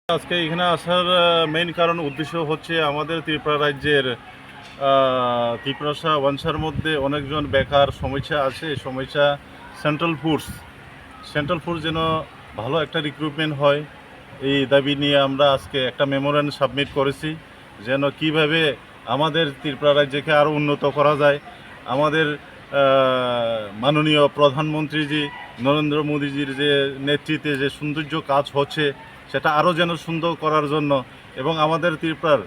আজকে এখানে আসার মেইন কারণ উদ্দেশ্য হচ্ছে আমাদের ত্রিপুরা রাজ্যের ত্রিপুরা ওয়ানসার মধ্যে অনেকজন বেকার সমস্যা আছে। এই সমস্যা সেন্ট্রাল ফোর্স যেন ভালো একটা রিক্রুটমেন্ট হয়, এই দাবি নিয়ে আমরা আজকে একটা মেমোরেন্ডাম সাবমিট করেছি, যেন কিভাবে আমাদের ত্রিপুরা রাজ্যকে আরও উন্নত করা যায়। আমাদের মাননীয় প্রধানমন্ত্রীজি নরেন্দ্র মোদীজির যে নেতৃত্বে যে সৌন্দর্য কাজ হচ্ছে, সেটা আরও যেন সুন্দর করার জন্য, এবং আমাদের ত্রিপুরার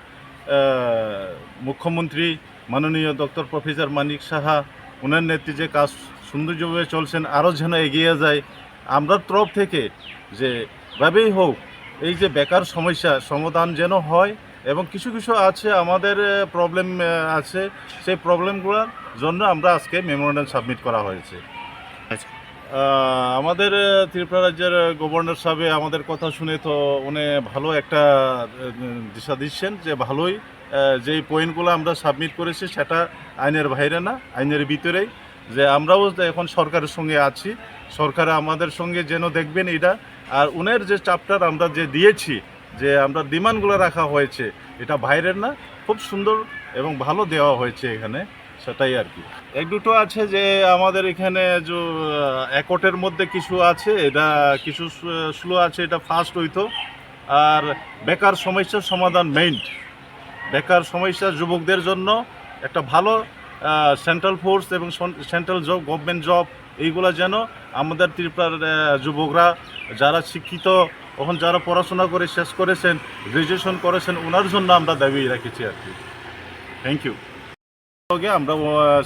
মুখ্যমন্ত্রী মাননীয় ডক্টর প্রফেসর মানিক সাহা, ওনার নেতৃত্বে কাজ সৌন্দর্যভাবে চলছেন, আরও যেন এগিয়ে যায়। আমরা তরফ থেকে যেভাবেই হোক এই যে বেকার সমস্যা সমাধান যেন হয়, এবং কিছু কিছু আছে আমাদের প্রবলেম আছে, সেই প্রবলেমগুলোর জন্য আমরা আজকে মেমোরেন্ডাম সাবমিট করা হয়েছে। আচ্ছা, আমাদের ত্রিপুরা রাজ্যের গভর্নর সাহেব আমাদের কথা শুনে তো উনি ভালো একটা দিশা দিচ্ছেন, যে ভালোই যেই পয়েন্টগুলো আমরা সাবমিট করেছি সেটা আইনের বাইরে না, আইনের ভিতরেই, যে আমরাও এখন সরকারের সঙ্গে আছি, সরকার আমাদের সঙ্গে যেন দেখবেন এটা। আর উনের যে চ্যাপ্টার আমরা যে দিয়েছি, যে আমরা ডিমান্ডগুলো রাখা হয়েছে, এটা বাইরের না, খুব সুন্দর এবং ভালো দেওয়া হয়েছে এখানে, সেটাই আর কি। এক দুটো আছে যে আমাদের এখানে যে অ্যাকর্টের মধ্যে কিছু আছে, এটা কিছু স্লো আছে, এটা ফাস্ট হইতো। আর বেকার সমস্যার সমাধান মেইন, বেকার সমস্যা যুবকদের জন্য একটা ভালো সেন্ট্রাল ফোর্স এবং সেন্ট্রাল জব, গভর্নমেন্ট জব, এইগুলো যেন আমাদের ত্রিপুরার যুবকরা যারা শিক্ষিত, এখন যারা পড়াশোনা করে শেষ করেছেন, গ্র্যাজুয়েশন করেছেন, ওনার জন্য আমরা দাবি রেখেছি আর কি। Thank you. আমরা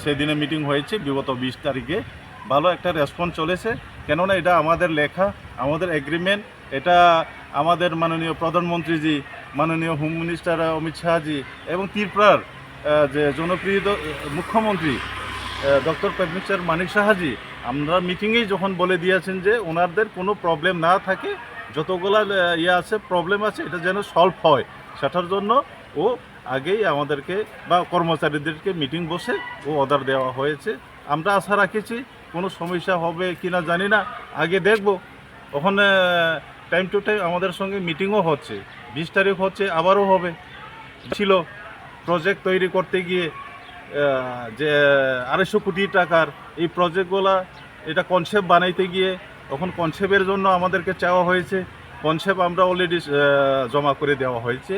সেদিনে মিটিং হয়েছে বিগত 20 তারিখে, ভালো একটা রেসপন্স চলেছে, কেননা এটা আমাদের লেখা, আমাদের এগ্রিমেন্ট, এটা আমাদের মাননীয় প্রধানমন্ত্রীজি, মাননীয় হোম মিনিস্টার অমিত শাহজি এবং ত্রিপুরার যে জনপ্রিয় মুখ্যমন্ত্রী ডক্টর প্রফেসর মানিক সাহাজি, আমরা মিটিংয়েই যখন বলে দিয়েছেন যে ওনাদের কোনো প্রবলেম না থাকে, যতগুলা আছে প্রবলেম আছে, এটা যেন সলভ হয়, সেটার জন্য ও আগেই আমাদেরকে বা কর্মচারীদেরকে মিটিং বসে ও অর্ডার দেওয়া হয়েছে। আমরা আশা রাখেছি কোনো সমস্যা হবে কি না জানি না, আগে দেখব। ওখানে টাইম টু টাইম আমাদের সঙ্গে মিটিংও হচ্ছে, 20 তারিখ হচ্ছে, আবারও হবে। ছিল প্রজেক্ট তৈরি করতে গিয়ে যে 250 কোটি টাকার এই প্রজেক্টগুলা, এটা কনসেপ্ট বানাইতে গিয়ে এখন কনসেপ্টের জন্য আমাদেরকে চাওয়া হয়েছে, কনসেপ্ট আমরা অলরেডি জমা করে দেওয়া হয়েছে।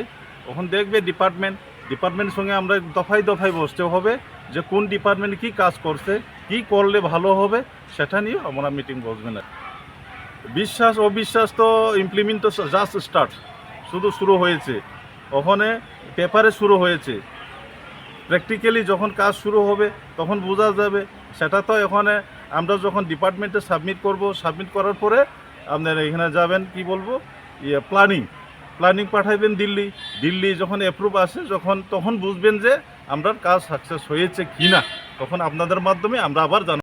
এখন দেখবে ডিপার্টমেন্টের সঙ্গে আমরা দফায় দফায় বসতে হবে, যে কোন ডিপার্টমেন্ট কী কাজ করছে, কি করলে ভালো হবে, সেটা নিয়ে আমরা মিটিং বসবে না। বিশ্বাস অবিশ্বাস তো ইমপ্লিমেন্ট তো জাস্ট স্টার্ট, শুরু হয়েছে, ওখানে পেপারে শুরু হয়েছে, প্র্যাকটিক্যালি যখন কাজ শুরু হবে তখন বোঝা যাবে। সেটা তো এখানে আমরা যখন ডিপার্টমেন্টে সাবমিট করার পরে আপনারা এখানে যাবেন, কি বলবো, প্ল্যানিং পাঠাইবেন দিল্লি যখন অ্যাপ্রুভ আসে, তখন বুঝবেন যে আমরা কাজ সাকসেস হয়েছে কি না, তখন আপনাদের মাধ্যমে আমরা আবার